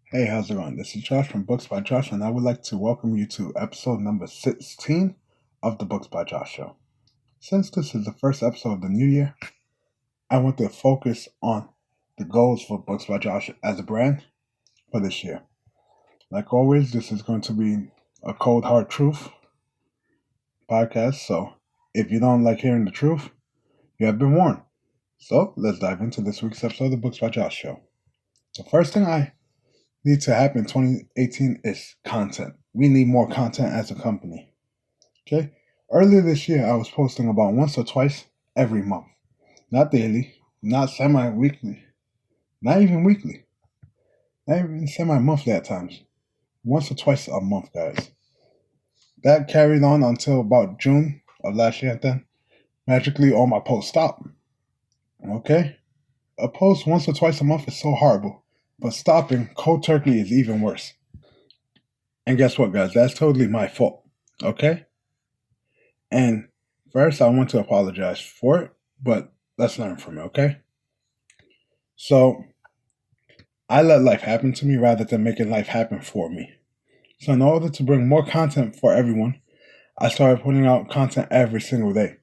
Hey, how's it going? This is Josh from Books by Josh, and I would like to welcome you to episode number 16 of the Books by Josh show. Since this is the first episode of the new year, I want to focus on the goals for Books by Josh as a brand for this year. Like always, this is going to be a cold hard truth podcast, so if you don't like hearing the truth, you have been warned. So let's dive into this week's episode of the Books by Josh show. The first thing I need to happen in 2018 is content. We need more content as a company. Okay? Earlier this year, I was posting about once or twice every month. Not daily, not semi-weekly, not even weekly, not even semi-monthly at times. Once or twice a month, guys. That carried on until about June of last year, and then magically all my posts stopped. Okay? A post once or twice a month is so horrible, but stopping cold turkey is even worse. And guess what, guys? That's totally my fault. Okay? And first, I want to apologize for it, but let's learn from it, okay? So, I let life happen to me rather than making life happen for me. So, in order to bring more content for everyone, I started putting out content every single day.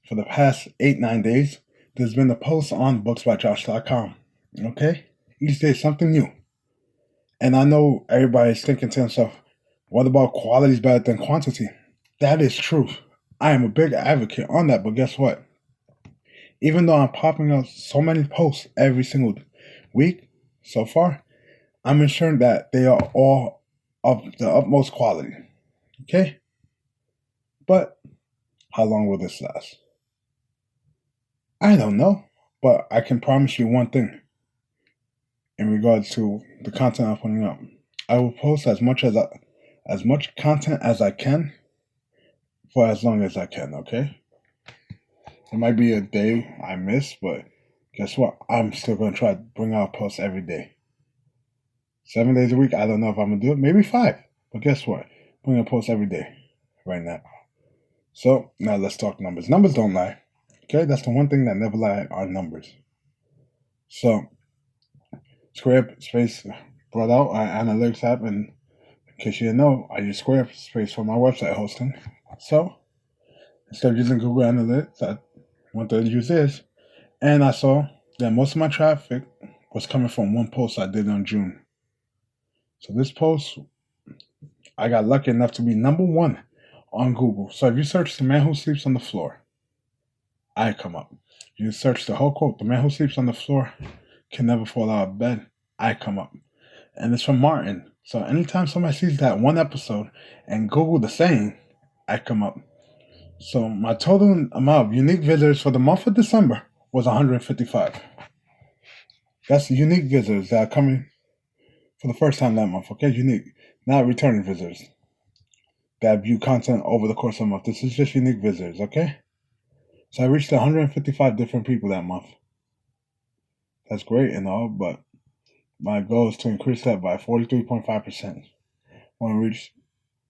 For the past 8-9 days, there's been a post on booksbyjosh.com, okay? Each day, something new. And I know everybody's thinking to themselves, what about quality is better than quantity? That is true. I am a big advocate on that, but guess what? Even though I'm popping out so many posts every single week so far, I'm ensuring that they are all of the utmost quality. Okay? But how long will this last? I don't know, but I can promise you one thing in regards to the content I'm putting up. I will post as much content as I can for as long as I can, okay? It might be a day I miss, but guess what? I'm still going to try to bring out posts every day. 7 days a week, I don't know if I'm going to do it. Maybe 5. But guess what? Bring a post every day right now. So now let's talk numbers. Numbers don't lie. Okay? That's the one thing that never lie are numbers. So Squarespace brought out our analytics app, and in case you didn't know, I use Squarespace for my website hosting. So instead of using Google Analytics, I went to use this, and I saw that most of my traffic was coming from one post I did in June. So this post, I got lucky enough to be number 1 on Google. So if you search "the man who sleeps on the floor," I come up. You search the whole quote, "the man who sleeps on the floor can never fall out of bed," I come up. And it's from Martin. So anytime somebody sees that one episode and Google the saying, I come up. So my total amount of unique visitors for the month of December was 155. That's the unique visitors that are coming for the first time that month, okay? Unique, not returning visitors that view content over the course of a month. This is just unique visitors, okay? So I reached 155 different people that month. That's great and all, but my goal is to increase that by 43.5%. I want to reach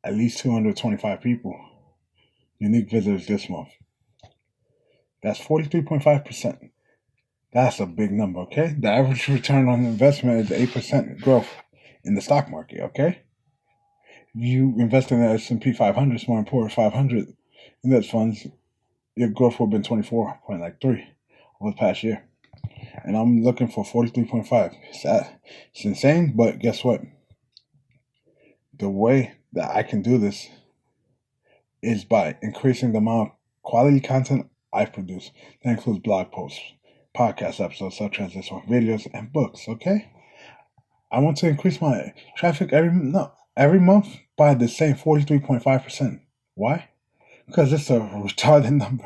at least 225 people, unique visitors this month. That's 43.5%. That's a big number, okay? The average return on investment is 8% growth in the stock market, okay? You invest in the S&P 500, Smart and Poor 500 index funds, your growth will have been 24.3 over the past year. And I'm looking for 43.5. It's insane, but guess what? The way that I can do this is by increasing the amount of quality content I produce. That includes blog posts, podcast episodes such as this one, videos, and books, okay? I want to increase my traffic every month by the same 43.5%. Why? Because it's a retarded number.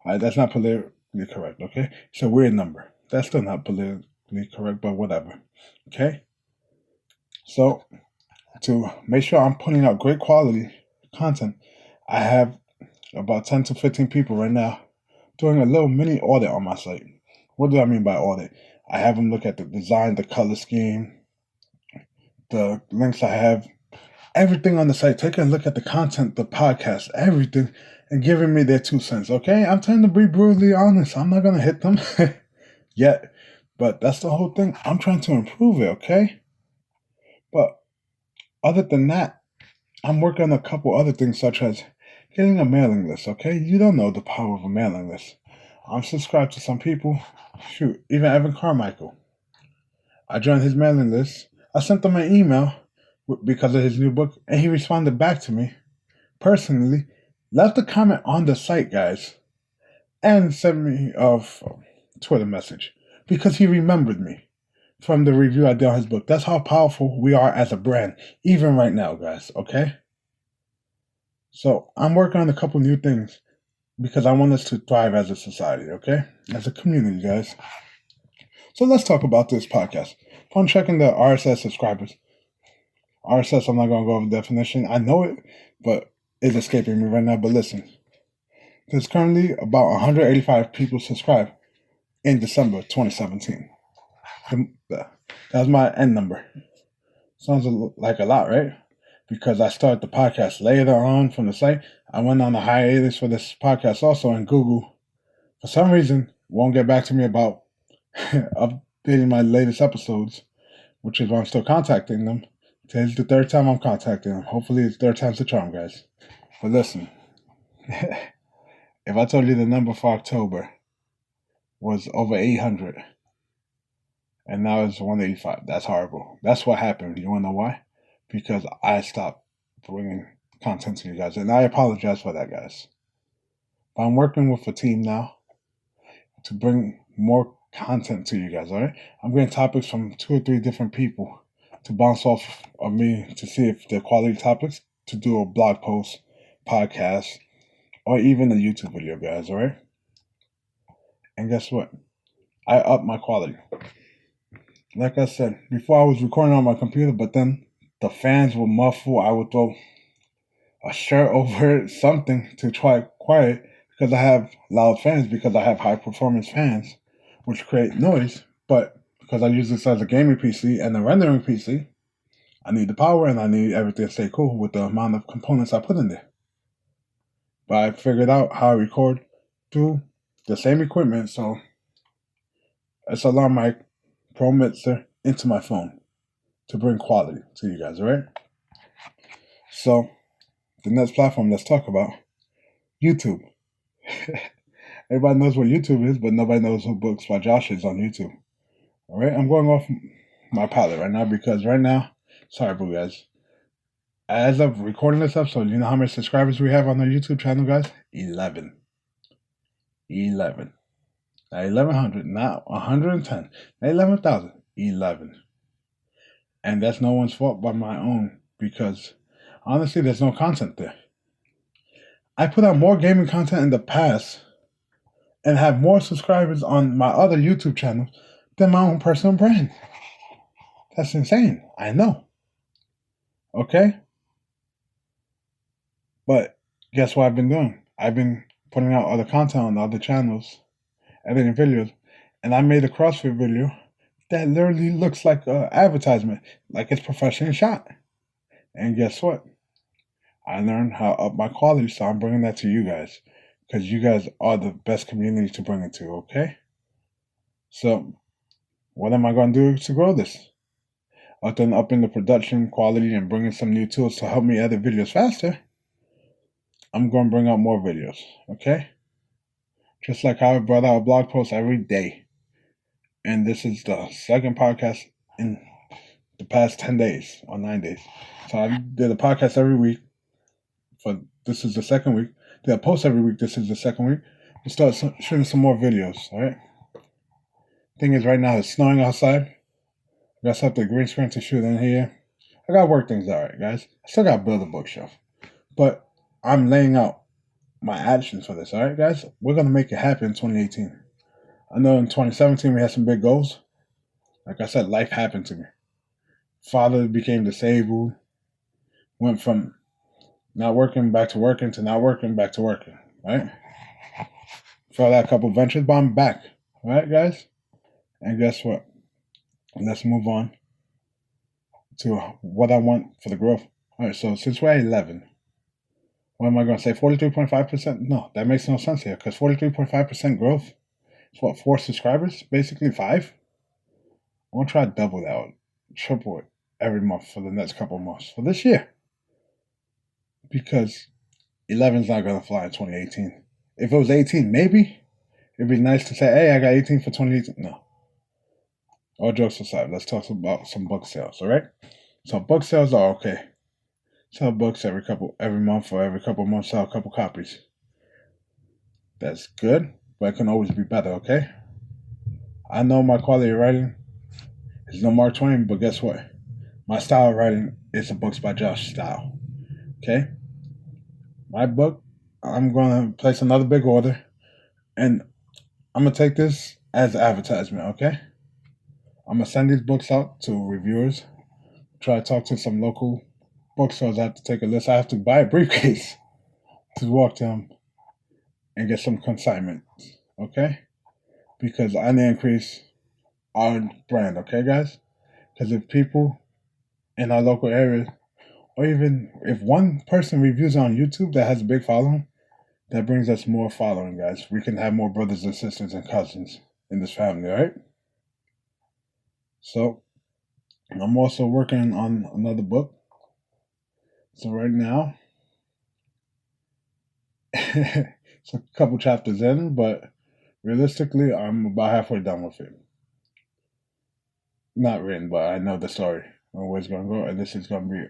All right, that's not politically correct, okay? It's a weird number. That's still not politically correct, but whatever, okay? So, to make sure I'm putting out great quality content, I have about 10 to 15 people right now doing a little mini audit on my site. What do I mean by audit? I have them look at the design, the color scheme, the links I have, everything on the site, taking a look at the content, the podcast, everything, and giving me their 2 cents, okay? I'm trying to be brutally honest. I'm not going to hit them yet, but that's the whole thing. I'm trying to improve it, okay? But other than that, I'm working on a couple other things, such as getting a mailing list, okay? You don't know the power of a mailing list. I'm subscribed to some people. Shoot, even Evan Carmichael. I joined his mailing list. I sent him an email because of his new book, and he responded back to me personally, left a comment on the site, guys, and sent me a Twitter message because he remembered me from the review I did on his book. That's how powerful we are as a brand, even right now, guys, okay? So I'm working on a couple new things because I want us to thrive as a society, okay? As a community, guys. So let's talk about this podcast. Upon checking the RSS subscribers, RSS, I'm not going to go over the definition. I know it, but it's escaping me right now. But listen, there's currently about 185 people subscribed in December 2017. That was my end number. Sounds like a lot, right? Because I started the podcast later on from the site. I went on a hiatus for this podcast also, and Google, for some reason, won't get back to me about updating my latest episodes, which is why I'm still contacting them. Today's the third time I'm contacting them. Hopefully it's third time's the charm, guys. But listen, if I told you the number for October was over 800, and now it's 185, that's horrible. That's what happened. You want to know why? Because I stopped bringing content to you guys, and I apologize for that, guys. But I'm working with a team now to bring more content to you guys, all right? I'm getting topics from 2 or 3 different people to bounce off of me to see if they're quality topics to do a blog post, podcast, or even a YouTube video, guys, all right? And guess what? I upped my quality. Like I said, before I was recording on my computer, but then the fans would muffle. I would throw a shirt over it, something to try quiet, because I have loud fans, because I have high performance fans, which create noise. But because I use this as a gaming PC and a rendering PC, I need the power and I need everything to stay cool with the amount of components I put in there. But I figured out how I record through the same equipment, so it's alarm mic, Pro Mixer into my phone to bring quality to you guys, alright? So, the next platform let's talk about, YouTube. Everybody knows what YouTube is, but nobody knows who Books by Josh is on YouTube. Alright, I'm going off my palette right now because right now, sorry, boo guys. As of recording this episode, you know how many subscribers we have on our YouTube channel, guys? 11. Not 1,100, not 110, not 11,000, 11. And that's no one's fault but my own, because honestly, there's no content there. I put out more gaming content in the past and have more subscribers on my other YouTube channels than my own personal brand. That's insane. I know. Okay? But guess what I've been doing? I've been putting out other content on the other channels, editing videos, and I made a CrossFit video that literally looks like an advertisement, like it's professionally shot. And guess what? I learned how to up my quality, so I'm bringing that to you guys, because you guys are the best community to bring it to, okay? So, what am I going to do to grow this? Other than upping the production quality and bringing some new tools to help me edit videos faster, I'm going to bring out more videos, okay? Just like how I brought out a blog post every day. And this is the second podcast in the past 10 days or 9 days. So I did a podcast every week. This is the second week. Did a post every week. This is the second week. We start shooting some more videos, all right? Thing is, right now it's snowing outside. I got something green screen to shoot in here. I got to work things out, right, guys? I still got to build a bookshelf. But I'm laying out my actions for this, all right, guys? We're going to make it happen in 2018. I know in 2017 we had some big goals. Like I said, life happened to me. Father became disabled. Went from not working back to working to not working back to working, right? Failed out a couple ventures, but I'm back, all right, guys? And guess what? Let's move on to what I want for the growth. All right, so since we're at 11, what am I going to say? 43.5%? No, that makes no sense here, because 43.5% growth is what, 4 subscribers? Basically 5? I want to try to double that, triple it, every month for the next couple of months for this year. Because 11's not going to fly in 2018. If it was 18, maybe it'd be nice to say, hey, I got 18 for 2018. No. All jokes aside, let's talk about some book sales, all right? So book sales are okay. Sell books every month or every couple of months, sell a couple copies. That's good, but it can always be better, okay? I know my quality of writing is no Mark Twain, but guess what? My style of writing is a Books by Josh style, okay? My book, I'm going to place another big order, and I'm going to take this as advertisement, okay? I'm going to send these books out to reviewers, try to talk to some local bookstores. I have to take a list. I have to buy a briefcase to walk to them and get some consignment, okay? Because I need to increase our brand, okay, guys? Because if people in our local area, or even if one person reviews on YouTube that has a big following, that brings us more following, guys. We can have more brothers and sisters and cousins in this family, all right? So, I'm also working on another book. So right now, it's a couple chapters in, but realistically, I'm about halfway done with it. Not written, but I know the story and where it's going to go, and this is going to be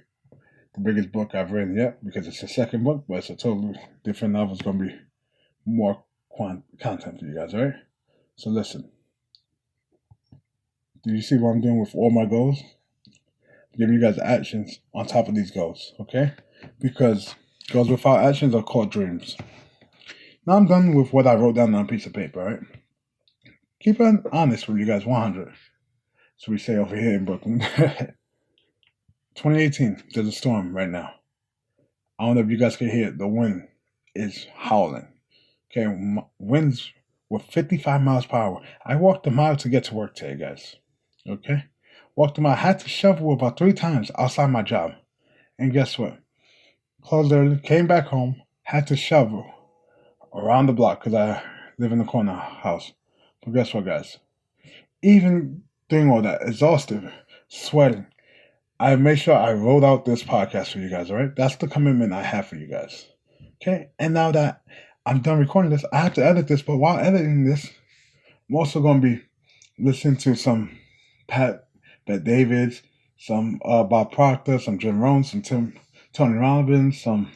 the biggest book I've written yet because it's the second book, but it's a totally different novel. It's going to be more content for you guys, all right? So listen. Do you see what I'm doing with all my goals? I'm giving you guys actions on top of these goals, okay? Because goals without actions are called dreams. Now I'm done with what I wrote down on a piece of paper, right? Keep it honest with you guys, 100. So we say over here in Brooklyn. 2018, there's a storm right now. I don't know if you guys can hear it. The wind is howling. Okay, winds with 55 miles per hour. I walked a mile to get to work today, guys. Okay? Walked a mile. I had to shovel about 3 times outside my job. And guess what? Closed early, came back home, had to shovel around the block because I live in the corner house. But guess what, guys? Even doing all that, exhausted, sweating, I made sure I wrote out this podcast for you guys, all right? That's the commitment I have for you guys. Okay? And now that I'm done recording this, I have to edit this, but while editing this, I'm also going to be listening to some Pat Davids, some Bob Proctor, some Jim Rohn, some Tony Robbins, some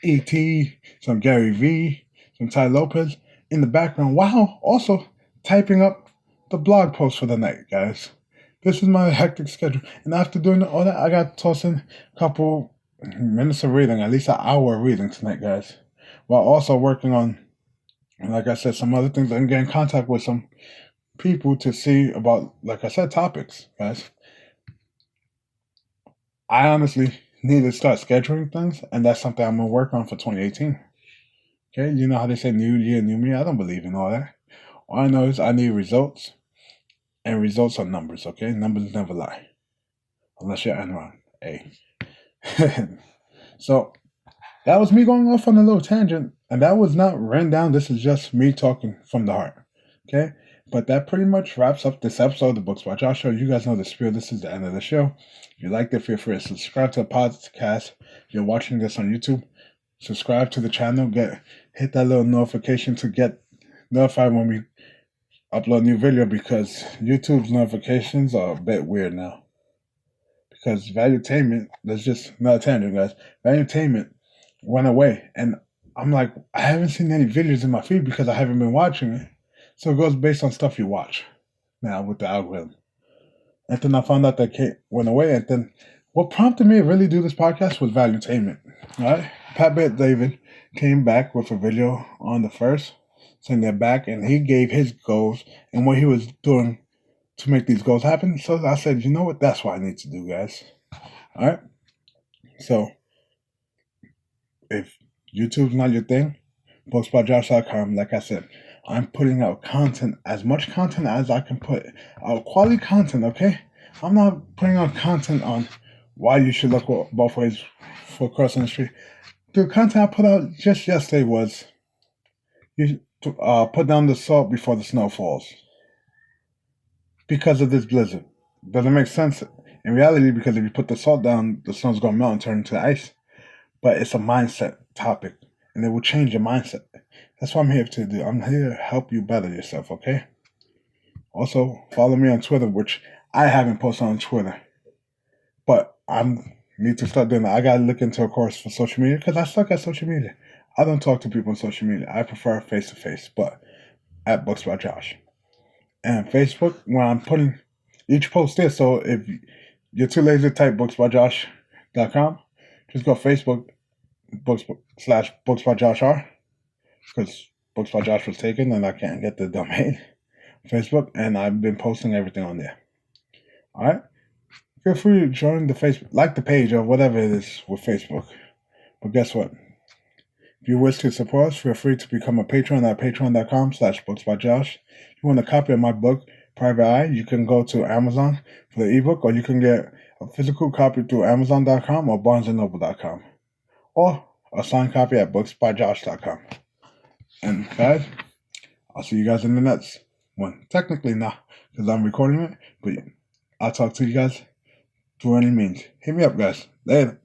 E.T., some Gary Vee, some Ty Lopez in the background, while also typing up the blog post for the night, guys. This is my hectic schedule. And after doing all that, I got to toss in a couple minutes of reading, at least an hour of reading tonight, guys. While also working on, like I said, some other things and get in contact with some people to see about, like I said, topics, guys. I honestly need to start scheduling things, and that's something I'm going to work on for 2018. Okay, you know how they say new year, new me? I don't believe in all that. All I know is I need results, and results are numbers, okay? Numbers never lie. Unless you're Enron. Hey. So, that was me going off on a little tangent, and that was not written down. This is just me talking from the heart, okay? But that pretty much wraps up this episode of the Books by Josh Show. You guys know the spiel. This is the end of the show. If you liked it, feel free to subscribe to the podcast. If you're watching this on YouTube, subscribe to the channel. Hit that little notification to get notified when we upload a new video, because YouTube's notifications are a bit weird now. Because Valuetainment, that's just not a tangent, guys. Valuetainment went away, and I'm like, I haven't seen any videos in my feed because I haven't been watching it. So it goes based on stuff you watch now with the algorithm. And then I found out that Kate went away. And then what prompted me to really do this podcast was Valuetainment. All right? Pat David came back with a video on the first, saying they're back, and he gave his goals and what he was doing to make these goals happen. So I said, you know what? That's what I need to do, guys. All right? So if YouTube's not your thing, booksbyjosh.com, like I said, I'm putting out content, as much content as I can put out, quality content, okay? I'm not putting out content on why you should look both ways for crossing the street. The content I put out just yesterday was you put down the salt before the snow falls. Because of this blizzard. Does it make sense? In reality, because if you put the salt down, the snow's going to melt and turn into ice. But it's a mindset topic, and it will change your mindset. That's what I'm here to do. I'm here to help you better yourself, okay? Also, follow me on Twitter, which I haven't posted on Twitter. But I need to start doing that. I got to look into a course for social media because I suck at social media. I don't talk to people on social media. I prefer face-to-face, but at Books by Josh. And Facebook, when I'm putting each post there, so if you're too lazy to type booksbyjosh.com, just go Facebook, books by Josh R, because Books by Josh was taken and I can't get the domain. Facebook, and I've been posting everything on there. All right? Feel free to join the Facebook, like the page or whatever it is with Facebook. But guess what? If you wish to support us, feel free to become a patron at patreon.com/booksbyjosh. If you want a copy of my book, Private Eye, you can go to Amazon for the ebook, or you can get a physical copy through Amazon.com or BarnesandNoble.com, or a signed copy at booksbyjosh.com. And guys, I'll see you guys in the next one. Technically not, because I'm recording it, but I'll talk to you guys through any means. Hit me up, guys. Later.